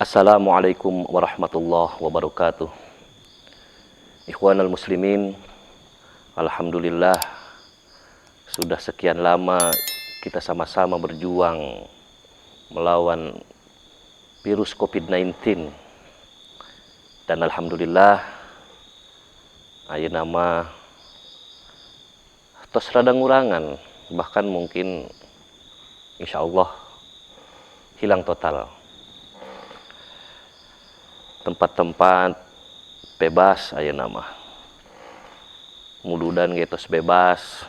Assalamualaikum warahmatullahi wabarakatuh. Ikhwanal muslimin, alhamdulillah sudah sekian lama kita sama-sama berjuang melawan virus COVID-19. Dan alhamdulillah ayeuna mah tos rada ngurangan, bahkan mungkin insyaallah hilang total. Tempat-tempat bebas ayeuna mah. Muludan ge tos bebas.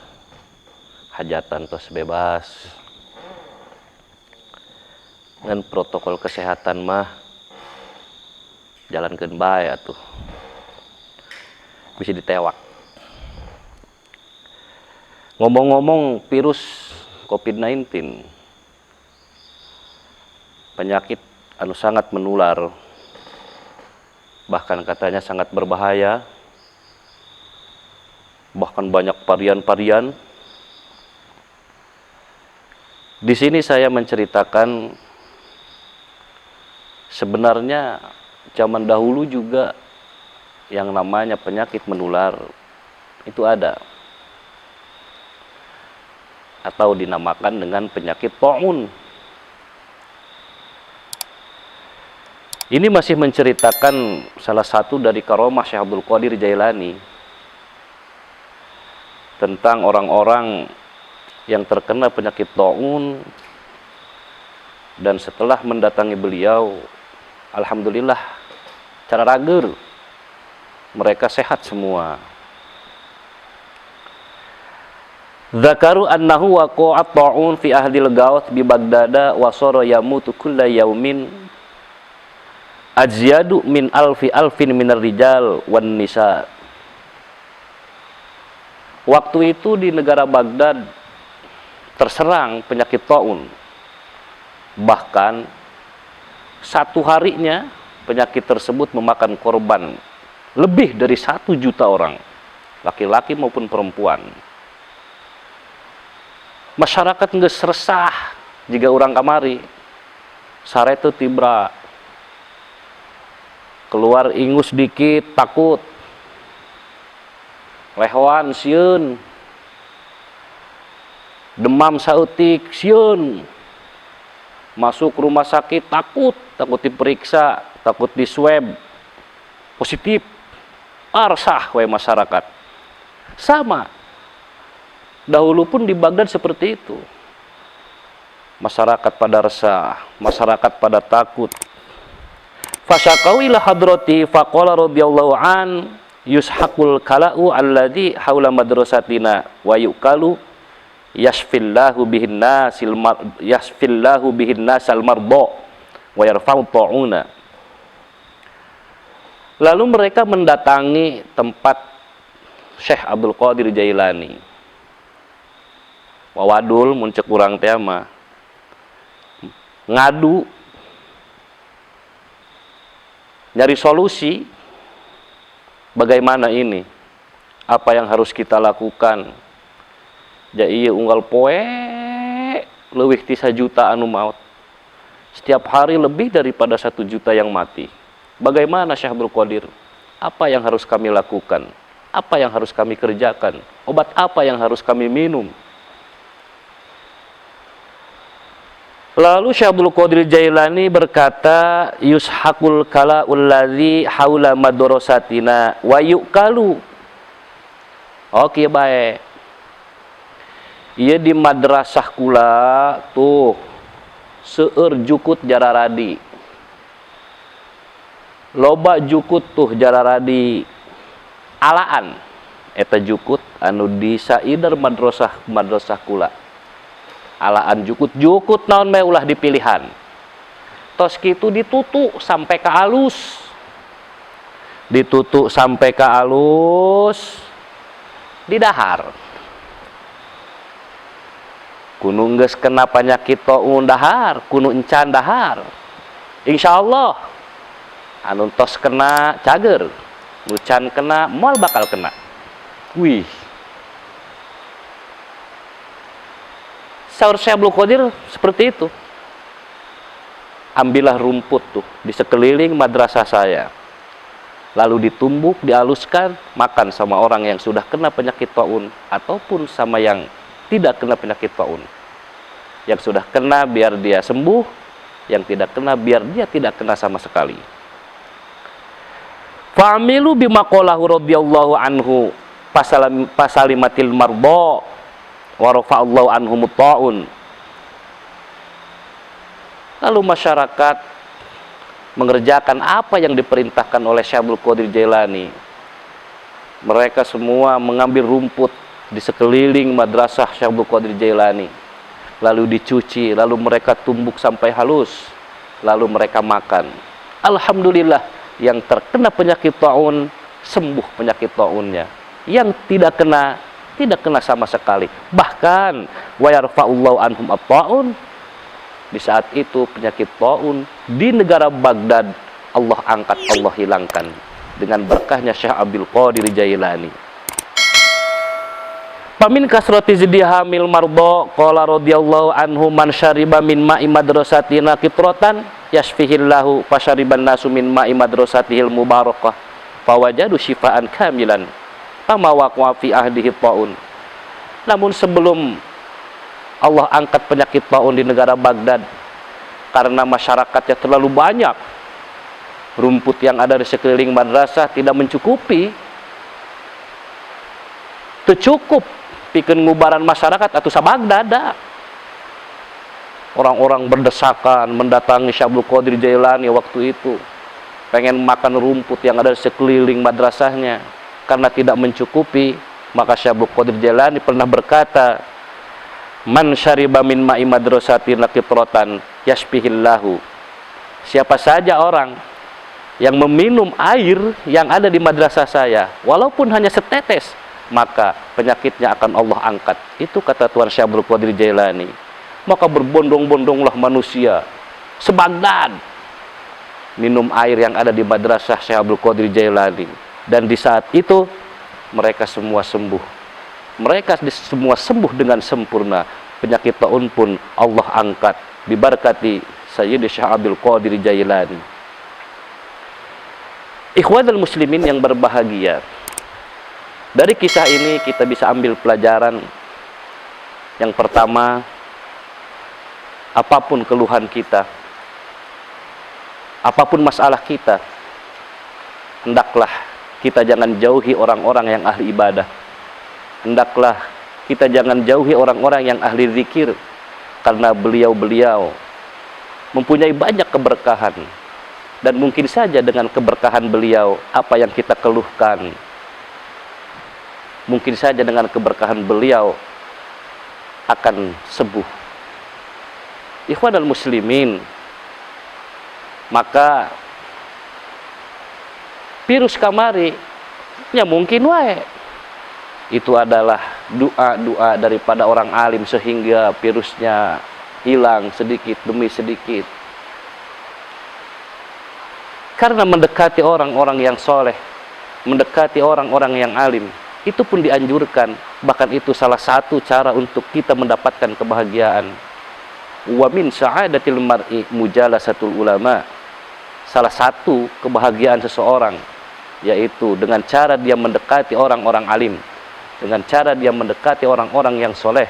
Hajatan tos bebas. Ngan protokol kesehatan mah jalankeun bae atuh. Bisa ditewak. Ngomong-ngomong virus COVID-19, penyakit anu sangat menular, bahkan katanya sangat berbahaya, bahkan banyak varian-varian. Di sini saya menceritakan sebenarnya zaman dahulu juga yang namanya penyakit menular itu ada, atau dinamakan dengan penyakit ta'un. Ini masih menceritakan salah satu dari karomah Syekh Abdul Qadir Jailani tentang orang-orang yang terkena penyakit ta'un, dan setelah mendatangi beliau, alhamdulillah cara rager mereka sehat semua. Zakaru annahu waqa'a ta'un fi ahlil Gawth bi Baghdad wa sara yamutu kulla yaumin azyadu min alfin minar rijal wan nisa. Waktu itu di negara Baghdad terserang penyakit ta'un. Bahkan satu harinya penyakit tersebut memakan korban lebih dari 1 juta orang, laki-laki maupun perempuan. Masyarakat geus resah jika orang kamari saretu tibra keluar ingus dikit takut, lehoan sieun, demam saeutik sieun, masuk rumah sakit takut diperiksa, takut di swab positif, resah we masyarakat. Sama dahulu pun di Baghdad seperti itu, masyarakat pada resah, masyarakat pada takut. Fasyakau ila hadrati faqala radhiyallahu an yushaqul kala'u alladhi haula madrasatina wa yuqalu yashfillahu bihin nasal marda wa yarfa'u ta'una. Lalu mereka mendatangi tempat Syekh Abdul Qadir Jailani. Wawadul muncul urang teh mah ngadu, nyari solusi bagaimana ini, apa yang harus kita lakukan. Ja ieu unggal poe leuwih ti 1 juta anu maot, setiap hari lebih daripada 1 juta yang mati. Bagaimana Syekh Abdul Qadir? Apa yang harus kami lakukan? Apa yang harus kami kerjakan? Obat apa yang harus kami minum? Lalu Syekh Abdul Qadir Jailani berkata, yushaqul kala'ul ladzi haula madrasatina wa yuqalu. Oke bae. Ieu di madrasah kula tuh seueur jukut jararadi. Loba jukut tuh jararadi. Alaan eta jukut anu di saidar madrasah kula. Alaan jukut naon bae ulah dipilihan. Tos kitu ditutu sampai ka alus. Ditutu sampai ka alus, didahar. Kuno geus kena penyakit ta'un dahar, kuno encan dahar. Insyaallah anu tos kena cager, nu can kena moal bakal kena. Wih. Saur Syekh Abdul Qadir seperti itu. ambillah rumput tuh di sekeliling madrasah saya, lalu ditumbuk, dihaluskan, makan sama orang yang sudah kena penyakit taun ataupun sama yang tidak kena penyakit taun. Yang sudah kena biar dia sembuh, yang tidak kena biar dia tidak kena sama sekali. Fa'amilu bimaqalahu radhiyallahu anhu pasalimatil marbo wa rafa'allahu anhumut ta'un. Lalu masyarakat mengerjakan apa yang diperintahkan oleh Syekh Abdul Qadir Jailani. Mereka semua mengambil rumput di sekeliling madrasah Syekh Abdul Qadir Jailani, lalu dicuci, lalu mereka tumbuk sampai halus, lalu mereka makan. Alhamdulillah, yang terkena penyakit taun sembuh penyakit taunnya, yang tidak kena sama sekali. Bahkan wa yarfa'ullahu anhum at-taun, di saat itu penyakit taun di negara Baghdad Allah angkat, Allah hilangkan dengan berkahnya Syekh Abdul Qadir Jailani. Pamin kasrati zidihamil mardo qala radhiyallahu anhu man syariba min ma'i madrasatina kitratan yashfihillahu fasyariban nasu min ma'i madrasatihil mubarakah fawajadu syifaan kamilan fama waqwa fi ahdihi taun. Namun sebelum Allah angkat penyakit taun di negara Baghdad, karena masyarakatnya terlalu banyak, rumput yang ada di sekeliling madrasah tidak mencukupi, tercukup bikin ngubaran masyarakat atau sabagdada. Orang-orang berdesakan mendatangi Syekh Abdul Qadir Jailani waktu itu, pengen makan rumput yang ada di sekeliling madrasahnya. Karena tidak mencukupi, maka Syekh Abdul Qadir Jailani pernah berkata, man syariba min ma'i madrasatina qitratan yashbihillahu. Siapa saja orang yang meminum air yang ada di madrasah saya, walaupun hanya setetes, maka penyakitnya akan Allah angkat. Itu kata Tuan Syekh Abdul Qadir Jailani. Maka berbondong-bondonglah manusia sebagdad minum air yang ada di madrasah Syekh Abdul Qadir Jailani. Dan di saat itu mereka semua sembuh. Mereka semua sembuh dengan sempurna. Penyakit taun pun Allah angkat diberkati Sayyidi Syekh Abdul Qadir Jailani. Ikhwanul muslimin yang berbahagia, dari kisah ini kita bisa ambil pelajaran. Yang pertama, apapun keluhan kita, apapun masalah kita, hendaklah kita jangan jauhi orang-orang yang ahli ibadah. Hendaklah kita jangan jauhi orang-orang yang ahli zikir, karena beliau-beliau mempunyai banyak keberkahan. Dan mungkin saja dengan keberkahan beliau, apa yang kita keluhkan, mungkin saja dengan keberkahan beliau akan sembuh. Ikhwanul muslimin, maka virus kamari ya mungkin wae itu adalah doa-doa daripada orang alim sehingga virusnya hilang sedikit demi sedikit. Karena mendekati orang-orang yang soleh, mendekati orang-orang yang alim, itu pun dianjurkan. Bahkan itu salah satu cara untuk kita mendapatkan kebahagiaan. Wa min sa'adatil mar'i mujalasatul ulama. Salah satu kebahagiaan seseorang yaitu dengan cara dia mendekati orang-orang alim, dengan cara dia mendekati orang-orang yang soleh,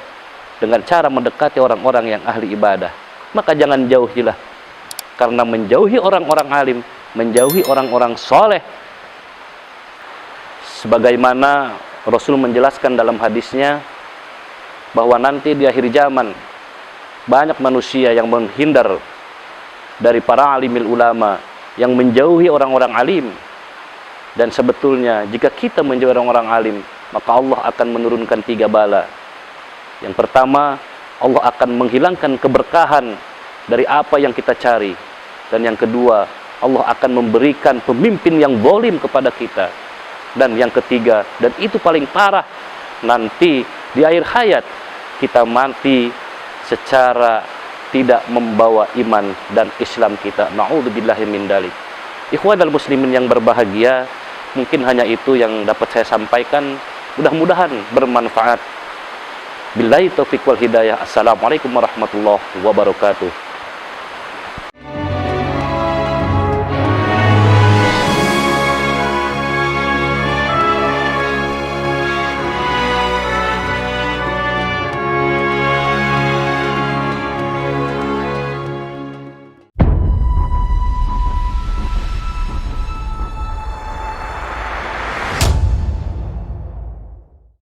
dengan cara mendekati orang-orang yang ahli ibadah. Maka jangan jauhilah, karena menjauhi orang-orang alim, menjauhi orang-orang soleh, sebagaimana Rasul menjelaskan dalam hadisnya bahwa nanti di akhir zaman banyak manusia yang menghindar dari para alimil ulama, yang menjauhi orang-orang alim. Dan sebetulnya jika kita menjauhi orang-orang alim, maka Allah akan menurunkan 3 bala. Yang pertama, Allah akan menghilangkan keberkahan dari apa yang kita cari. Dan yang kedua, Allah akan memberikan pemimpin yang zalim kepada kita. Dan yang ketiga, dan itu paling parah, nanti di akhir hayat kita mati secara tidak membawa iman dan Islam kita. Na'udzubillahi min dzalik. Ikhwanul muslimin yang berbahagia, mungkin hanya itu yang dapat saya sampaikan. Mudah-mudahan bermanfaat. Billahi taufiq wal hidayah. Assalamualaikum warahmatullahi wabarakatuh.